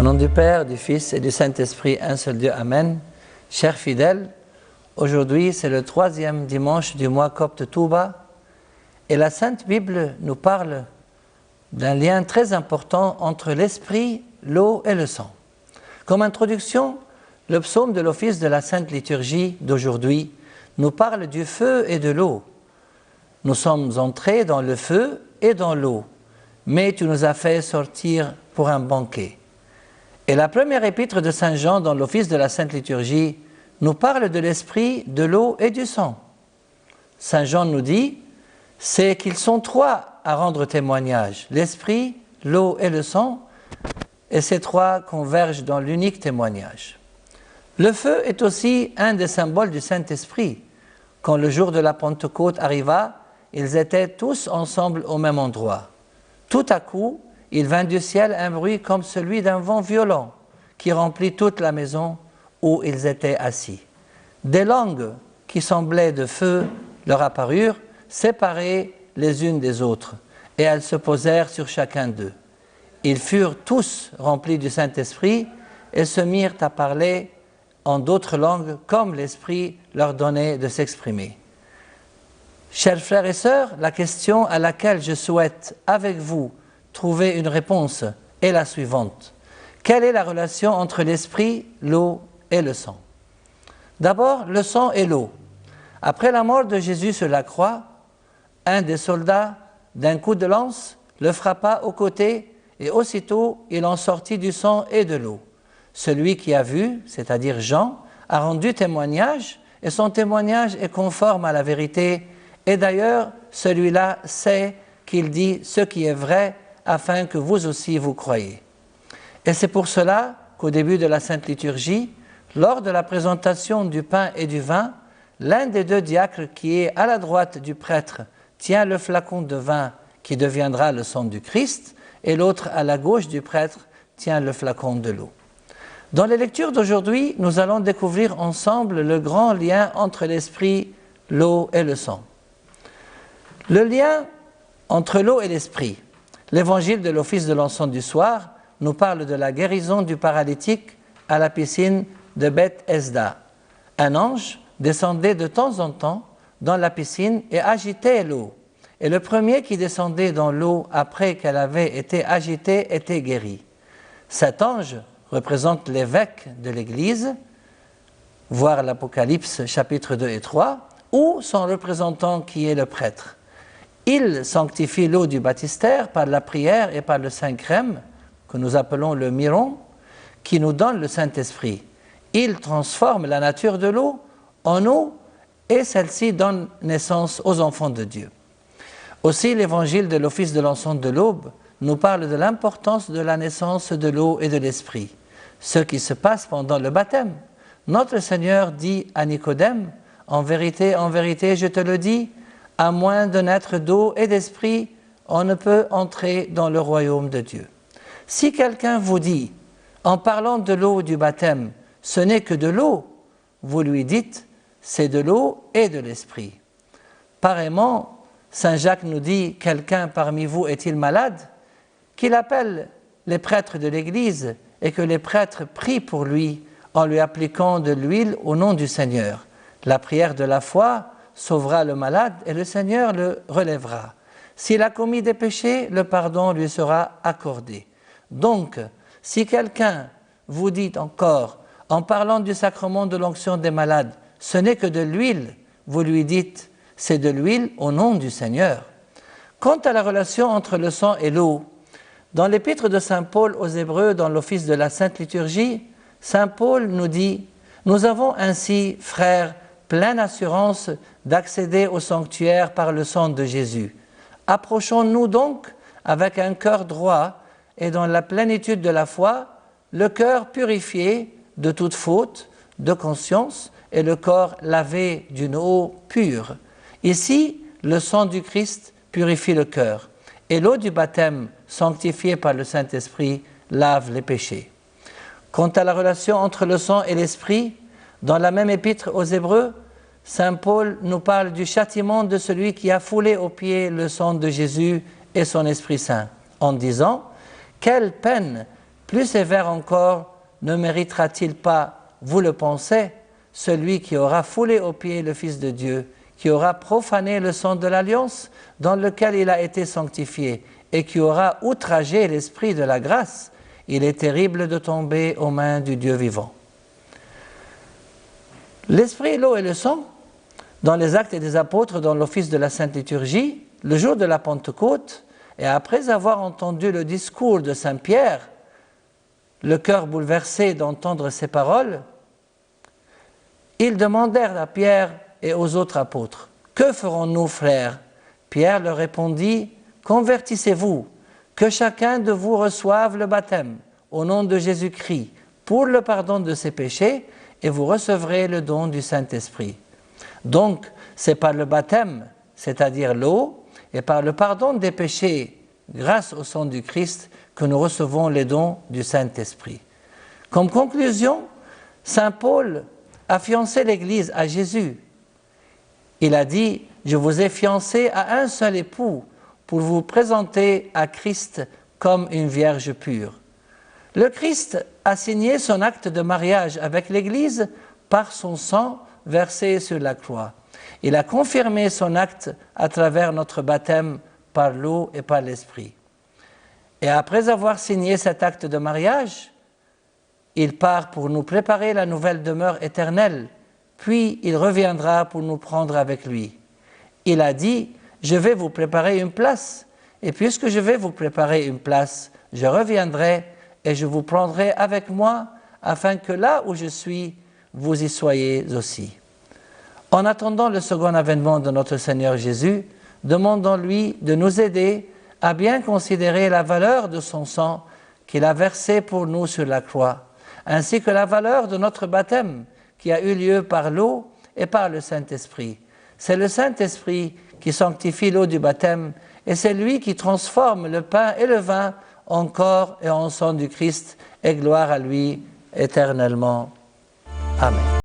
nom du Père, du Fils et du Saint-Esprit, un seul Dieu, Amen. Chers fidèles, aujourd'hui c'est le 3e dimanche du mois copte Touba et la Sainte Bible nous parle d'un lien très important entre l'esprit, l'eau et le sang. Comme introduction, le psaume de l'office de la Sainte Liturgie d'aujourd'hui nous parle du feu et de l'eau. Nous sommes entrés dans le feu et dans l'eau, mais tu nous as fait sortir pour un banquet. Et la première épître de Saint Jean dans l'office de la Sainte Liturgie nous parle de l'esprit, de l'eau et du sang. Saint Jean nous dit, c'est qu'ils sont trois à rendre témoignage, l'esprit, l'eau et le sang, et ces trois convergent dans l'unique témoignage. Le feu est aussi un des symboles du Saint-Esprit. Quand le jour de la Pentecôte arriva, ils étaient tous ensemble au même endroit. Tout à coup, il vint du ciel un bruit comme celui d'un vent violent qui remplit toute la maison où ils étaient assis. Des langues qui semblaient de feu leur apparurent, séparées les unes des autres, et elles se posèrent sur chacun d'eux. Ils furent tous remplis du Saint-Esprit et se mirent à parler en d'autres langues comme l'Esprit leur donnait de s'exprimer. Chers frères et sœurs, la question à laquelle je souhaite, avec vous, trouver une réponse est la suivante. Quelle est la relation entre l'esprit, l'eau et le sang? D'abord, le sang et l'eau. Après la mort de Jésus sur la croix, un des soldats, d'un coup de lance, le frappa au côté et aussitôt il en sortit du sang et de l'eau. Celui qui a vu, c'est-à-dire Jean, a rendu témoignage et son témoignage est conforme à la vérité. Et d'ailleurs, celui-là sait qu'il dit ce qui est vrai afin que vous aussi vous croyiez. Et c'est pour cela qu'au début de la Sainte Liturgie, lors de la présentation du pain et du vin, l'un des deux diacres qui est à la droite du prêtre tient le flacon de vin qui deviendra le sang du Christ et l'autre à la gauche du prêtre tient le flacon de l'eau. Dans les lectures d'aujourd'hui, nous allons découvrir ensemble le grand lien entre l'esprit, l'eau et le sang. Le lien entre l'eau et l'esprit. L'évangile de l'office de l'encens du soir nous parle de la guérison du paralytique à la piscine de Beth Esda. Un ange descendait de temps en temps dans la piscine et agitait l'eau. Et le premier qui descendait dans l'eau après qu'elle avait été agitée était guéri. Cet ange représente l'évêque de l'Église, voir l'Apocalypse chapitre 2 et 3, ou son représentant qui est le prêtre. Il sanctifie l'eau du baptistère par la prière et par le Saint-Crème, que nous appelons le miron, qui nous donne le Saint-Esprit. Il transforme la nature de l'eau en eau et celle-ci donne naissance aux enfants de Dieu. Aussi, l'évangile de l'office de l'encens de l'aube nous parle de l'importance de la naissance de l'eau et de l'esprit, ce qui se passe pendant le baptême. Notre Seigneur dit à Nicodème, en vérité, je te le dis, à moins de naître d'eau et d'esprit, on ne peut entrer dans le royaume de Dieu. Si quelqu'un vous dit, en parlant de l'eau du baptême, ce n'est que de l'eau, vous lui dites, c'est de l'eau et de l'esprit. Pareillement, Saint Jacques nous dit, quelqu'un parmi vous est-il malade? Qu'il appelle les prêtres de l'Église et que les prêtres prient pour lui en lui appliquant de l'huile au nom du Seigneur. La prière de la foi sauvera le malade et le Seigneur le relèvera. S'il a commis des péchés, le pardon lui sera accordé. Donc, si quelqu'un vous dit encore, en parlant du sacrement de l'onction des malades, ce n'est que de l'huile, vous lui dites, c'est de l'huile au nom du Seigneur. Quant à la relation entre le sang et l'eau, dans l'épître de Saint Paul aux Hébreux, dans l'office de la Sainte Liturgie, Saint Paul nous dit, nous avons ainsi, frères, pleine assurance d'accéder au sanctuaire par le sang de Jésus. Approchons-nous donc avec un cœur droit et dans la plénitude de la foi, le cœur purifié de toute faute, de conscience et le corps lavé d'une eau pure. Ici, le sang du Christ purifie le cœur et l'eau du baptême, sanctifiée par le Saint-Esprit, lave les péchés. Quant à la relation entre le sang et l'esprit, dans la même épître aux Hébreux, Saint Paul nous parle du châtiment de celui qui a foulé aux pieds le sang de Jésus et son Esprit Saint, en disant « Quelle peine plus sévère encore ne méritera-t-il pas, vous le pensez, celui qui aura foulé aux pieds le Fils de Dieu, qui aura profané le sang de l'alliance dans lequel il a été sanctifié, et qui aura outragé l'Esprit de la grâce? Il est terrible de tomber aux mains du Dieu vivant. L'Esprit, l'eau et le sang, dans les Actes des Apôtres, dans l'office de la Sainte Liturgie, le jour de la Pentecôte, et après avoir entendu le discours de Saint Pierre, le cœur bouleversé d'entendre ces paroles, ils demandèrent à Pierre et aux autres apôtres, « Que ferons-nous, frères ?» Pierre leur répondit, « Convertissez-vous, que chacun de vous reçoive le baptême au nom de Jésus-Christ pour le pardon de ses péchés, et vous recevrez le don du Saint-Esprit. » Donc, c'est par le baptême, c'est-à-dire l'eau, et par le pardon des péchés, grâce au sang du Christ, que nous recevons les dons du Saint-Esprit. Comme conclusion, Saint Paul a fiancé l'Église à Jésus. Il a dit, « Je vous ai fiancé à un seul époux pour vous présenter à Christ comme une vierge pure. » Le Christ a signé son acte de mariage avec l'Église par son sang versé sur la croix. Il a confirmé son acte à travers notre baptême par l'eau et par l'Esprit. Et après avoir signé cet acte de mariage, il part pour nous préparer la nouvelle demeure éternelle, puis il reviendra pour nous prendre avec lui. Il a dit, « Je vais vous préparer une place, et puisque je vais vous préparer une place, je reviendrai et je vous prendrai avec moi, afin que là où je suis, vous y soyez aussi. » En attendant le second avènement de notre Seigneur Jésus, demandons-lui de nous aider à bien considérer la valeur de son sang qu'il a versé pour nous sur la croix, ainsi que la valeur de notre baptême qui a eu lieu par l'eau et par le Saint-Esprit. C'est le Saint-Esprit qui sanctifie l'eau du baptême et c'est lui qui transforme le pain et le vin en corps et en sang du Christ, et gloire à lui éternellement. Amen.